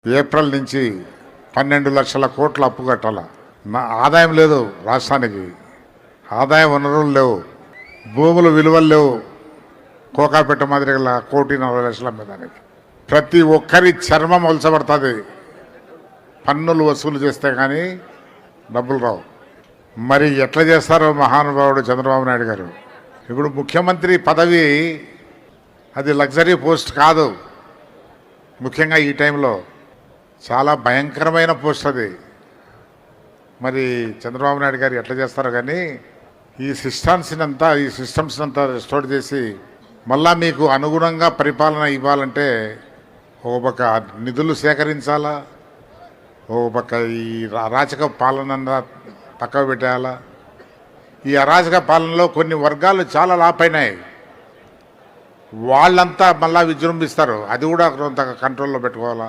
April నుంచి 12 లక్షల కోట్ల అప్పు కట్టాల. ఆదాయం లేదు రాష్ట్రానికి, ఆదాయ వనరులు లేవు, భూముల విలువలు లేవు. కోకాపెట్ట మాదిరిగా 1,40,00,000 అమ్మేదానికి ప్రతి ఒక్కరి చర్మం ఒలచబడుతుంది. పన్నులు వసూలు చేస్తే కానీ డబ్బులు రావు. మరి ఎట్లా చేస్తారో మహానుభావుడు చంద్రబాబు నాయుడు గారు. ఇప్పుడు ముఖ్యమంత్రి పదవి అది లగ్జరీ పోస్ట్ కాదు. ముఖ్యంగా ఈ టైంలో చాలా భయంకరమైన పోస్ట్ అది. మరి చంద్రబాబు నాయుడు గారు ఎట్లా చేస్తారో కానీ ఈ సిస్టమ్స్ అంతా రెస్టోర్ చేసి మళ్ళా మీకు అనుగుణంగా పరిపాలన ఇవ్వాలంటే ఒక పక్క నిధులు సేకరించాలా, ఒక పక్క ఈ అరాచక పాలన పక్కకు పెట్టేయాలా. ఈ అరాచక పాలనలో కొన్ని వర్గాలు చాలా లాపైనాయి. వాళ్ళంతా మళ్ళా విజృంభిస్తారు. అది కూడా కొంత కంట్రోల్లో పెట్టుకోవాలా.